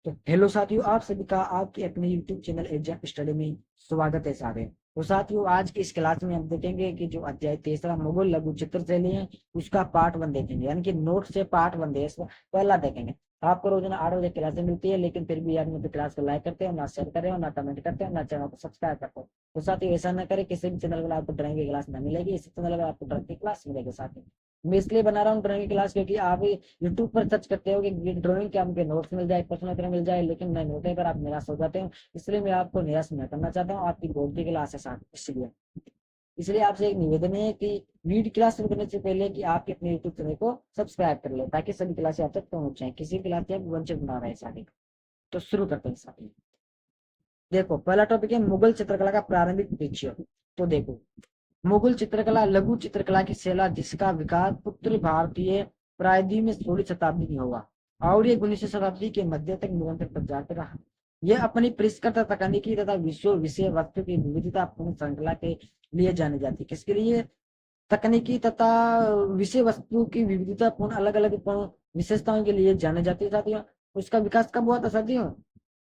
तो हेलो साथियों, आप सभी का आपके अपने यूट्यूब चैनल एग्जाम स्टडी में स्वागत है साथियों। तो साथियों, आज की इस क्लास में हम देखेंगे कि जो अध्याय तीसरा मुगल लघु चित्र शैली है उसका पार्ट 1 देखेंगे, यानी कि नोट से पार्ट 1 दे पहला देखेंगे। तो आपको रोजाना 8 बजे क्लासें मिलती है, लेकिन फिर भी आप मुझे क्लास को लाइक करते हो ना, शेयर कर रहे हो ना, कमेंट करते हो ना, चैनल को सब्सक्राइब करते हो। तो साथियों, ऐसा ना करें किसी भी चैनल पर आपको ड्राइंग की क्लास ना मिलेगी, इसी चैनल पर आपको ड्राइंग की क्लास मिलेगी। साथियों, मैं इसलिए बना रहा हूँ ड्राइंग की क्लास क्योंकि आप यूट्यूब पर सर्च करते हो कि ड्राइंग के हमके नोट्स मिल जाए, प्रश्न उत्तर मिल जाए, लेकिन मैं नोटे पर आप निराश हो जाते हो। इसलिए मैं आपको निराश नहीं करना चाहता हूँ, आपकी बोर्ड की क्लास है साथ। इसलिए इसलिए आपसे एक निवेदन है कि वीडियो क्लास शुरू करने से पहले कि आप अपने यूट्यूब चैनल को सब्सक्राइब कर ले, ताकि सभी क्लासें आप तक पहुंच जाए, किसी क्लास से आप वंचित ना रहे साथी। तो शुरू करते हैं साथी। देखो, पहला टॉपिक है मुगल चित्रकला का प्रारंभिक परिचय। तो देखो, मुगल चित्रकला लघु चित्रकला की शैला जिसका विकास उत्तरी भारतीय प्रायद्वीप में 16वीं शताब्दी में हुआ और ये 19वीं शताब्दी के मध्य तक निरंतर प्रचार पर रहा। यह अपनी परिष्कृत तकनीकी तथा विश्व विषय वस्तु की विविधतापूर्ण श्रृंखला के लिए जानी जाती है। किसके लिए? तकनीकी तथा विषय वस्तु की विविधतापूर्ण अलग अलग विशेषताओं के लिए जाने जाती है साथियों। उसका विकास कब हुआ था साथियों?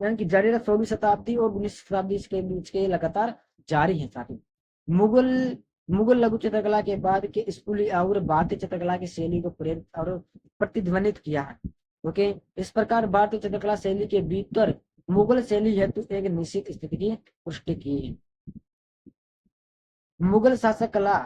यानी कि जारी रहा 16वीं शताब्दी और 19वीं शताब्दी के बीच के लगातार जारी है साथियों। मुगल मुगल लघु चित्रकला के बाद के स्कूली और भारतीय चित्रकला की शैली को प्रेरित और प्रतिध्वनित किया है। ओके, इस प्रकार भारतीय चित्रकला शैली के भीतर मुगल शैली हेतु एक निश्चित स्थिति की पुष्टि की है। मुगल शासक कला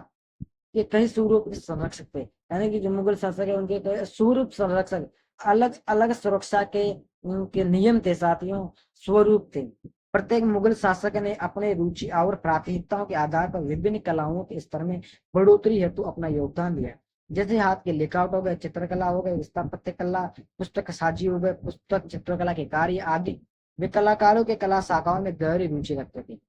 के कई स्वरूप संरक्षक थे, यानी कि जो मुगल शासक है उनके कई स्वरूप संरक्षक, अलग अलग सुरक्षा के उनके नियम थे साथियों, स्वरूप थे। प्रत्येक मुगल शासक ने अपने रुचि और प्राथमिकताओं के आधार पर विभिन्न कलाओं के स्तर में बढ़ोतरी हेतु अपना योगदान दिया। जैसे हाथ के लिखावट हो गए, चित्रकला हो गई, स्थापत्य कला, पुस्तक साजी हो गए, पुस्तक चित्रकला के कार्य आदि। वे कलाकारों के कला शाखाओं में गहरी रुचि रखते थे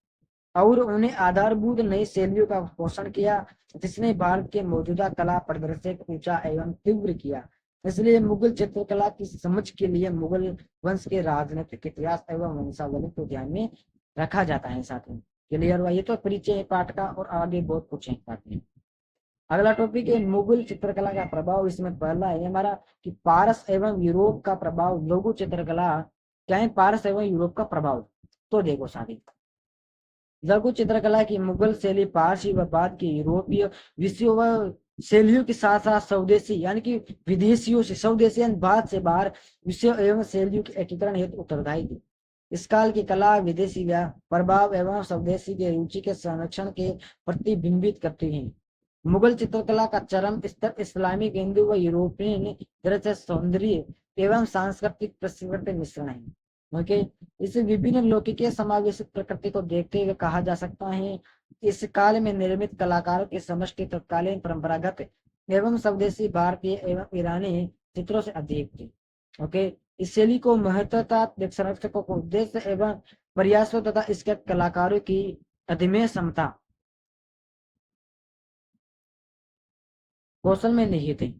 और उन्हें आधारभूत नई शैलियों का पोषण किया, जिसने भारत के मौजूदा कला परिदृश्य को ऊंचा एवं तीव्र किया। इसलिए मुगल चित्रकला की समझ के लिए मुगल वंश के राजनीतिक इतिहास एवं वंशावली को ध्यान में रखा जाता है साथियों। क्लियर हुआ? ये तो परिचय है पाठ का, और आगे बहुत कुछ है साथियों। अगला टॉपिक है मुगल चित्रकला का प्रभाव। इसमें पहला है हमारा कि पारस एवं यूरोप का प्रभाव। लघु चित्रकला क्या है? पारस एवं यूरोप का प्रभाव। तो देखो साथी, लघु चित्रकला की मुगल शैली पारसी व बाद की यूरोपीय विषयों व शैलियों के साथ साथ स्वदेशी यानी कि विदेशियों से, स्वदेशी यानी भारत से बाहर विषयों एवं शैलियों के एकीकरण हेतु उत्तरदायी थी। इस काल की कला विदेशी प्रभाव एवं स्वदेशी के रुचि के संरक्षण के प्रतिबिंबित करती है। मुगल चित्रकला का चरम स्तर इस्लामिक, हिंदू व यूरोपियन दृश्य सौंदर्य एवं सांस्कृतिक प्रसिद्ध मिश्रण है। ओके, इस विभिन्न लौकिकीय समावेशित प्रकृति को देखते हुए कहा जा सकता है इस काल में निर्मित कलाकारों की समष्टि तत्कालीन परंपरागत एवं स्वदेशी भारतीय एवं ईरानी चित्रों से अधिक थी। ओके, इस शैली को महत्वता संरक्षकों को उद्देश्य एवं प्रयासों तथा इसके कलाकारों की अदम्य क्षमता कौशल में निहित है।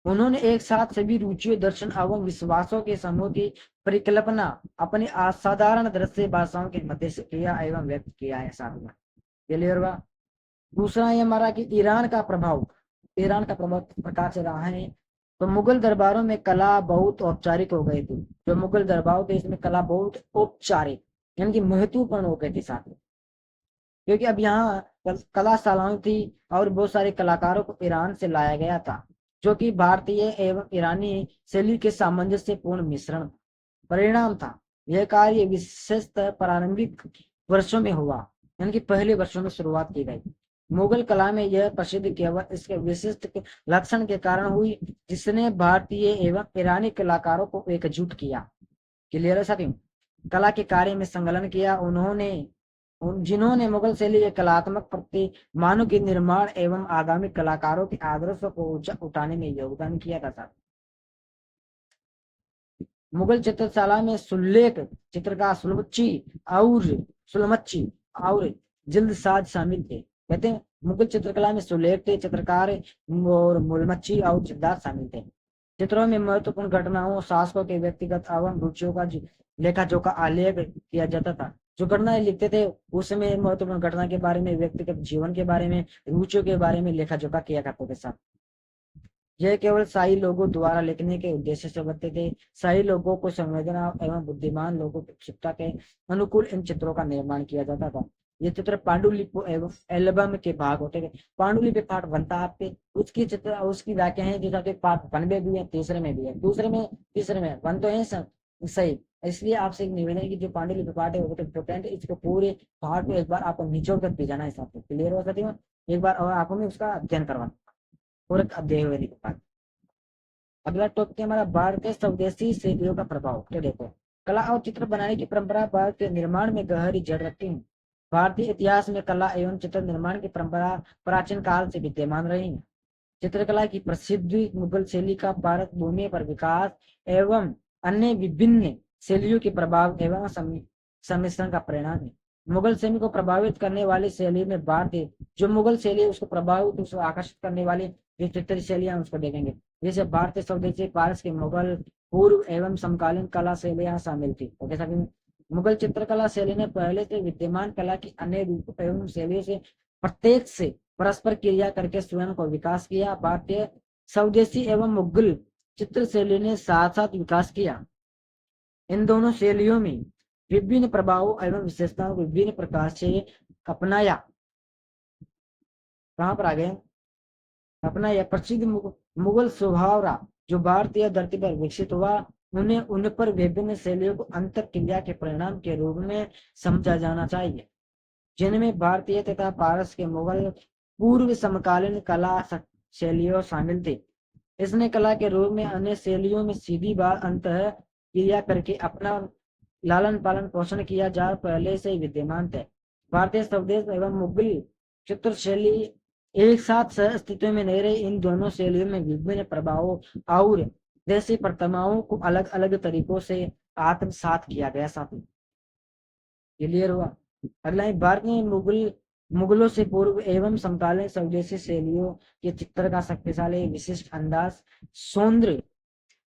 उन्होंने एक साथ सभी रुचियों, दर्शन एवं विश्वासों के समूह की परिकल्पना अपनी असाधारण दृश्य भाषाओं के मध्य से किया एवं व्यक्त किया है साधना। क्लियर हुआ? दूसरा है हमारा कि ईरान का प्रभाव। ईरान का प्रभाव किस प्रकार से रहा है? तो मुगल दरबारों में कला बहुत औपचारिक हो गई थी। जो मुगल दरबार थे इसमें कला बहुत औपचारिक यानी कि महत्वपूर्ण हो गई थी साथ में, क्योंकि अब यहाँ कलाशालाएं थी और बहुत सारे कलाकारों को ईरान से लाया गया था, जो कि भारतीय एवं ईरानी शैली के सामंजस्यपूर्ण मिश्रण परिणाम था। यह कार्य विशेषतः प्रारंभिक वर्षों में हुआ, यानी कि पहले वर्षों में शुरुआत की गई। मुगल कला में यह प्रसिद्ध केवल इसके विशिष्ट लक्षण के कारण हुई, जिसने भारतीय एवं ईरानी कलाकारों को एकजुट किया। क्लियर है साथियों? कला के कार्य में संलग्न किया उन्होंने जिन्होंने मुगल शैली के कलात्मक प्रतिमानों के निर्माण एवं आगामी कलाकारों के आदर्शों को उठाने में योगदान किया था। मुगल चित्रशाला में सुल्लेख चित्रकार सुलमच्ची और जिल्दसाज शामिल थे। कहते हैं मुगल चित्रकला में सुल्लेख थे, चित्रकार और मुलमच्ची और जिल्दात शामिल थे। चित्रों में महत्वपूर्ण घटनाओं, शासकों के व्यक्तिगत एवं रुचियों का लेखा जोखा आलेख किया जाता था। जो घटनाएं लिखते थे उसमें महत्वपूर्ण घटना के बारे में, व्यक्तिगत जीवन के बारे में, रुचियों के बारे में लेखा जोखा किया करते थे साथ। यह केवल शाही लोगों द्वारा लिखने के उद्देश्य से बनते थे। शाही लोगों को संवेदना एवं बुद्धिमान लोगों की उत्सुकता के अनुकूल इन चित्रों का निर्माण किया जाता था। ये चित्र पांडुलिपि एवं एल्बम के भाग होते थे। पांडुलिपि पाठ बनता आपके, उसकी चित्र उसकी व्याख्या है जो सबके पाठ 92 भी है, तीसरे में भी है, दूसरे में तीसरे में वन तो है सही। इसलिए आपसे एक निवेदन है कि जो पांडुलिपि पाठ है वो तो इम्पोर्टेंट है, इसको पूरे पाठ को एक बार आपको निचोड़ कर भेजाना है हिसाब से। क्लियर हो सकती है एक बार, और आपको मैं उसका अध्ययन करवाना पूरे अध्याय हुए के बाद। अगला टॉपिक है हमारा भारतीय स्वदेशी शैलियों का प्रभाव। तो देखो, कला और चित्र बनाने की परंपरा भारत के निर्माण में गहरी जड़ रखती है। भारतीय इतिहास में कला एवं चित्र निर्माण की परंपरा प्राचीन काल से विद्यमान रही है। चित्रकला की प्रसिद्धि मुगल शैली का भारत भूमि पर विकास एवं अन्य विभिन्न शैलियों के प्रभाव एवं सम्मिश्रण का परिणाम है। मुगल शैली को प्रभावित करने वाली शैली में भारतीय जो मुगल शैली है उसको प्रभावित उसको आकर्षित करने वाली जो चित्र शैलियां उसको देखेंगे। जैसे भारतीय स्वदेशी पारस के मुगल पूर्व एवं समकालीन कला शैलियां शामिल थी। तो जैसा कि मुगल चित्रकला शैली ने पहले से विद्यमान कला की अन्य रूपों एवं शैलियों से प्रत्येक से परस्पर क्रिया करके स्वयं को विकास किया। भारतीय स्वदेशी एवं मुगल चित्र शैली ने साथ साथ विकास किया। इन दोनों शैलियों में विभिन्न प्रभावों एवं विशेषताओं को विभिन्न प्रकार से अपनाया। कहां पर आ गए? अपना यह प्रसिद्ध मुगल स्वभाव रहा जो भारतीय धरती पर विकसित हुआ। उन्हें उन पर विभिन्न शैलियों को अंतर क्रिया के परिणाम के रूप में समझा जाना चाहिए, जिनमें भारतीय तथा पारस के मुगल पूर्व समकालीन कला शैलियों शामिल थे। इसने कला के रूप में अन्य शैलियों में सीधी बात अंत क्रिया करके अपना लालन पालन पोषण किया जा पहले से विद्यमान थे। भारतीय स्वदेश एवं मुगल चित्र शैली एक साथ सह अस्तित्व में नहीं रहे। इन दोनों शैलियों में विभिन्न प्रभावों और देशी प्रतिमाओं को अलग अलग तरीकों से आत्मसात किया गया। साथी क्लियर हुआ? अगला है भारत में मुगलों से पूर्व एवं समकालीन स्वदेशी शैलियों के चित्र का शक्तिशाली विशिष्ट अंदाज, सौंदर्य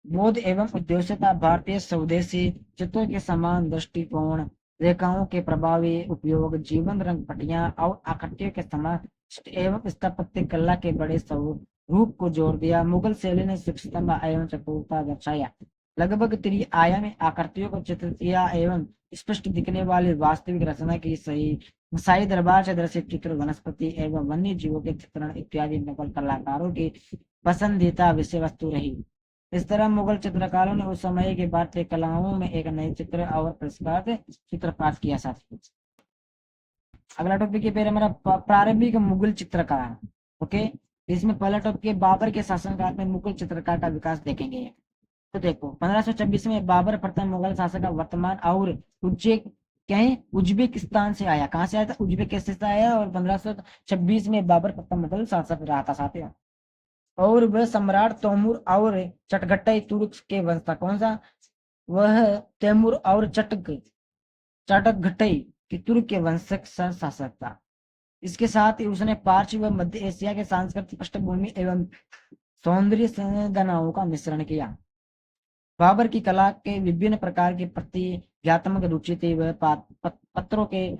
बोध एवं उद्देश्यता भारतीय स्वदेशी चित्रों के समान दृष्टिकोण, रेखाओं के प्रभावी उपयोग, जीवन रंग पट्टियां और आकृतियों के समान एवं स्थापत्य कला के बड़े स्वरूप को जोड़ दिया। मुगल शैली ने सूक्ष्मता एवं चतुरता दर्शाया, लगभग त्रिआयामी आकृतियों को चित्रित किया एवं स्पष्ट दिखने वाली वास्तविक रचना की सही शाही दरबार से दर्शित चित्र, वनस्पति एवं वन्य जीवों के चित्रण इत्यादि मुगल कलाकारों की पसंदीदा विषय वस्तु रही। इस तरह मुगल चित्रकारों ने उस समय के भारतीय कलाओं में एक नए चित्र और परिष्कृत चित्र प्राप्त किया। साथ अगला टॉपिक है फिर हमारा प्रारंभिक मुगल चित्रकार। ओके, इसमें पहला टॉपिक है बाबर के शासनकाल में मुगल चित्रकार का विकास देखेंगे। तो देखो 1526 में बाबर प्रथम मुगल शासक का वर्तमान और उज्बेकिस्तान से आया। कहाँ से आया था? उज्बेकिस्तान से आया। और 1526 में बाबर प्रथम मुगल शासक रहा था साथियों। और वह सम्राट तैमूर और चटगट्टाई तुर्क के वंश था। कौन सा? वह तैमूर और चटगट्टाई की तुर्क के वंशक शासक था। इसके साथ ही उसने पारसी व मध्य एशिया के सांस्कृतिक पृष्ठभूमि एवं सौंदर्य संवेदनाओं का मिश्रण किया। बाबर की कला के विभिन्न प्रकार के प्रतीकात्मक रुचि थी। वह पत्रों के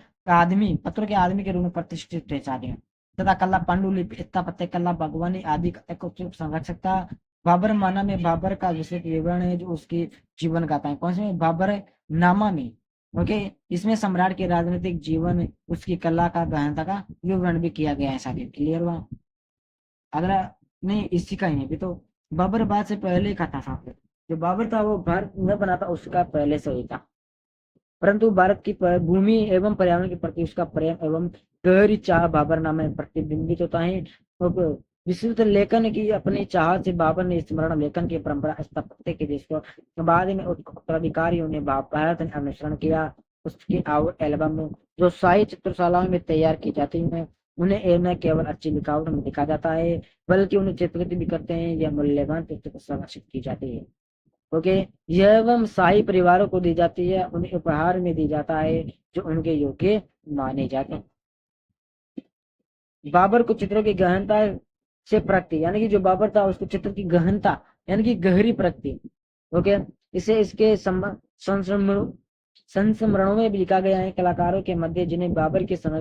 आदमी के रूप में प्रतिष्ठित थे साथियों। तथा कला, पांडुलिपि, स्थापत्य कला, बागवानी आदि का एक उत्कृष्ट संरक्षक था। बाबर माना में बाबर का विस्तृत विवरण है जो उसकी जीवन गाथा है। कौन से? बाबर नामा में। ओके, इसमें सम्राट के राजनीतिक जीवन, उसकी कला का गहनता का विवरण भी किया गया है साथियों। क्लियर हुआ? अगला नहीं, इसी का ही है भी तो। बाबर बाद से पहले का था साथियों। जो बाबर था वो भारत न बना था, उसका पहले से ही था। परंतु भारत की भूमि एवं पर्यावरण के प्रति उसका प्रेम एवं गहरी चाह बाबर नाम में प्रतिबिंबित होता है। विस्तृत लेखन की अपनी चाह से बाबर ने स्मरण लेखन की परंपरा स्थापत्य के जिसको बाद में उत्तराधिकारियों ने भारत ने अनुसरण किया। उसके एल्बम जो शाही चित्रशालाओं में तैयार की जाती है उन्हें न केवल अच्छी लिखावट में दिखा जाता है बल्कि उन्हें चित्रित भी करते हैं या मूल्यवान पुस्तक संरक्षित की जाती है। ओके, यह एवं शाही परिवारों को दी जाती है, उन्हें उपहार में दी जाता है जो उनके योग्य माने जाते हैं। बाबर को चित्रों की गहनता से प्रगति, यानी कि जो बाबर था उसको चित्र की गहनता यानी कि गहरी प्रगति। ओके, इसे इसके संस्मरणों में भी लिखा गया है। कलाकारों के मध्य जिन्हें बाबर के समय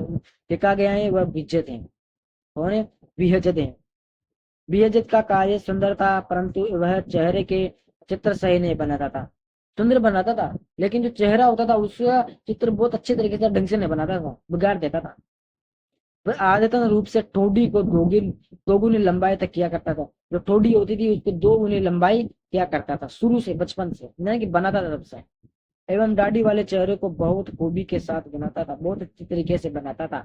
लिखा गया है वह विजत है। कौन है? विहजत है। बेइज्जत का कार्य सुंदर था, परंतु वह चेहरे के चित्र सही नहीं बनाता था। सुंदर बनाता था, लेकिन जो चेहरा होता था उसका चित्र बहुत अच्छे तरीके से ढंग से नहीं बनाता था, बिगाड़ देता था। वह आदतन रूप से ठोड़ी को दोगुनी लंबाई तक किया करता था। जो ठोड़ी होती थी उसको 2 गुनी लंबाई किया करता था, शुरू से, बचपन से, नहीं कि बनाता था तब से। एवं दाढ़ी वाले चेहरे को बहुत खूबी के साथ बनाता था, बहुत अच्छी तरीके से बनाता था।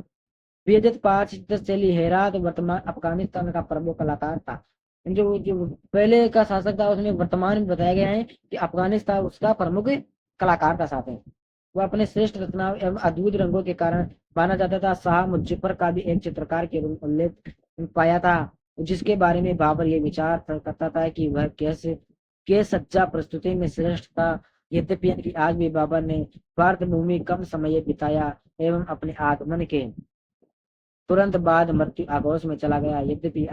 बेइज्जत पांच शैली हेरात वर्तमान अफगानिस्तान का प्रमुख कलाकार था। जो जो पहले का शासक था उसने वर्तमान में बताया गया है कि अफगानिस्तान उसका प्रमुख कलाकार था। साथ में वह अपने श्रेष्ठ रचना एवं अद्भुत रंगों के कारण माना जाता था। शाह मुजफ्फर का भी एक चित्रकार के रूप में उल्लेख पाया था, जिसके बारे में बाबर ये विचार करता था कि वह कैसे के सज्जा प्रस्तुति में श्रेष्ठ था। यद्यपि आज भी बाबर ने भारत भूमि कम समय बिताया एवं अपने आगमन के तुरंत बाद मृत्यु आगोश में चला गया। यद्यपि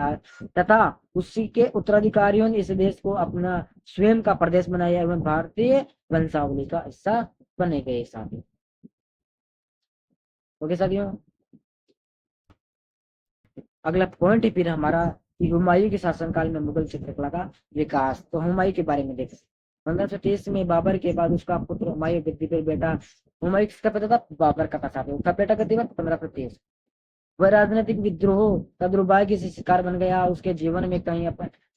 तथा उसी के उत्तराधिकारियों ने इस देश को अपना स्वयं का प्रदेश बनाया एवं भारतीय वंशावली का हिस्सा बने गए। साथियों, ओके साथियों, अगला पॉइंट है फिर हमारा कि हुमायूं के शासनकाल में मुगल चित्रकला का विकास। तो हुमायूं के बारे में देखें। 1530 में बाबर के बाद उसका पुत्र हुमायूं गद्दी पर बैठा। हुमायूं किसका बेटा था? बाबर का था। उसका बेटा गद्दी पर 1530। वह राजनीतिक विद्रोह का दुर्भाग्य से शिकार बन गया। उसके जीवन में कहीं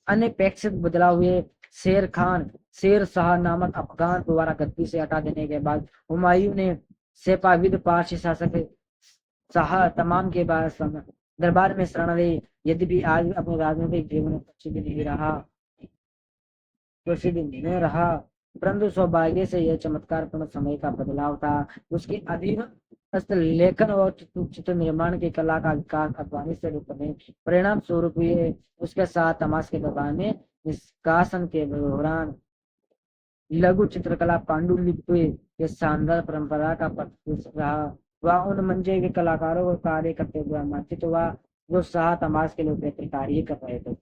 अनपेक्षित बदलाव हुए। शेर शाह नामक अफगान द्वारा गद्दी से हटा देने के बाद हुमायूं ने सेपाविद पारसी शासक शाह तमाम के बाद दरबार में शरण ली। यद्यपि आज अपने राजनीतिक जीवन में प्रसिद्ध नहीं रहा, परंतु सौभाग्य से यह चमत्कारपूर्ण समय का बदलाव था। उसके अधीन लेखन और चित्र निर्माण की कला का विकास अफगानी से रूप में परिणाम स्वरूप हुए। उसके साथ तमाश के दौरान में निष्कासन के दौरान लघु चित्रकला पांडुलिपि के शानदार परंपरा का प्रतिष्ठित रहा। वह उन मंजे के कलाकारों को कार्य करते हुए आमंत्रित हुआ जो शाह तमाश के लिए बेहतर कार्य कर रहे थे।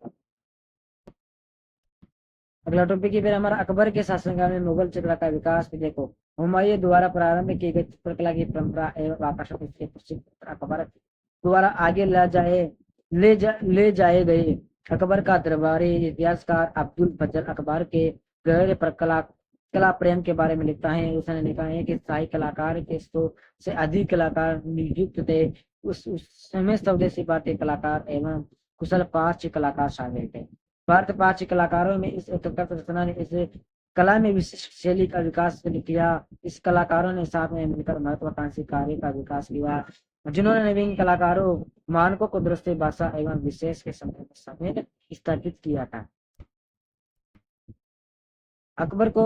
अगला टॉपिक है फिर हमारा अकबर के शासनकाल में मुगल चित्रकला का विकास। देखो, हुमायूं द्वारा प्रारंभ की गई चित्रकला की परंपरा एवं आकर्षक से प्रसिद्ध अकबर द्वारा आगे ले जाए गए। अकबर का दरबारी इतिहासकार अब्दुल फजल अकबर के गहरे पर कला प्रेम के बारे में लिखता है। उसने लिखा है कि शाही कलाकार के 100 से अधिक कलाकार नियुक्त थे। उस समय स्वदेशी भारतीय कलाकार एवं कुशल पारसी कलाकार शामिल थे। भारत पारसी कलाकारों में इस उत्कृष्ट रचना ने इस कला में विशिष्ट शैली का विकास किया। इस कलाकारों ने साथ में मिलकर महत्वाकांक्षी कार्य का विकास किया, जिन्होंने नवीन कलाकारों मानकों को दृष्टि भाषा एवं विशेष के समेत स्थापित किया था। अकबर को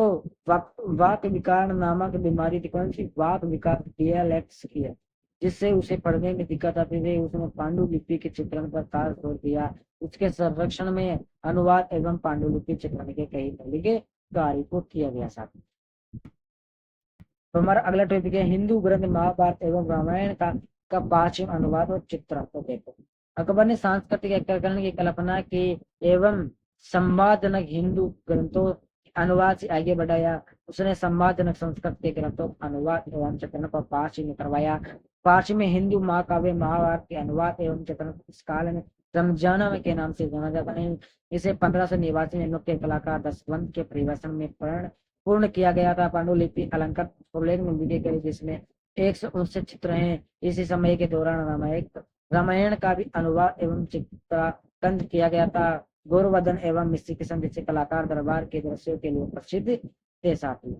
वाक विकार नामक बीमारी थी। कौन सी? वाक विकार, डियालेक्स की है, जिससे उसे पढ़ने में दिक्कत आती थी। उसने पांडुलिपि के चित्रण पर खास जोर दिया। उसके संरक्षण में अनुवाद एवं पांडुलिपि चित्रण के कई तरीके कार्य को किया गया। साथ तो हमारा अगला टॉपिक है हिंदू ग्रंथ महाभारत एवं रामायण का पश्चिम अनुवाद और चित्रण। तो देखो, अकबर ने सांस्कृतिक एकत्रीकरण की कल्पना की एवं संवादजनक हिंदू ग्रंथों अनुवाद से आगे बढ़ाया। उसने संवादजनक संस्कृत के ग्रंथों अनुवाद एवं चित्रण पर पारसी में करवाया। पारसी में हिंदू महाकाव्य महाभारत के अनुवाद एवं चित्रण इस काल में रमजाना के नाम से जाना जाता है। इसे 1589 में मुख्य कलाकार दशवंत के परिवेशन में पूर्ण किया गया था। पांडुलिपि अलंकृत उल्लेख में लिखे गए, जिसमें 159 चित्र हैं। इसी समय के दौरान रामायण का भी अनुवाद एवं चित्रांकन किया गया था। गौरवर्धन एवं मिश्री किशन जैसे कलाकार दरबार के दृश्यों के लिए प्रसिद्ध थे। साथी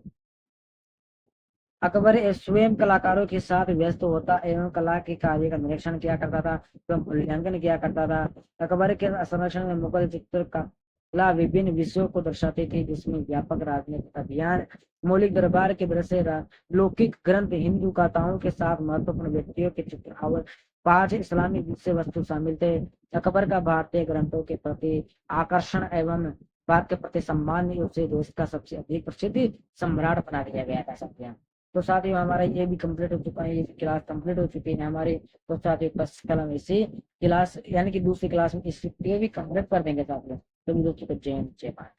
अकबर स्वयं कलाकारों के साथ व्यस्त होता एवं कला के कार्य का निरीक्षण किया करता था एवं मूल्यांकन किया करता था। अकबर के संरक्षण में मुगल चित्रकला विभिन्न विषयों को दर्शाती थी, जिसमें व्यापक राजनीतिक अभियान, मौलिक दरबार के दृश्य, लौकिक ग्रंथ, हिंदू गाथाओं के साथ महत्वपूर्ण व्यक्तियों के चित्र और 5 इस्लामी विषय वस्तु शामिल थे। अकबर का भारतीय ग्रंथों के प्रति आकर्षण एवं भारत के प्रति सम्मान ने उसे देश का सबसे अधिक प्रसिद्ध सम्राट बना दिया गया था। साथियों, तो साथियों हमारा ये भी कंप्लीट हो चुका है, ये क्लास कंप्लीट हो चुकी है हमारी। तो साथियों बस कल हम इसी क्लास यानी कि दूसरी क्लास में इस भी कंप्लीट कर देंगे साथियों। तो दोस्तों जय हिंद जय भारत।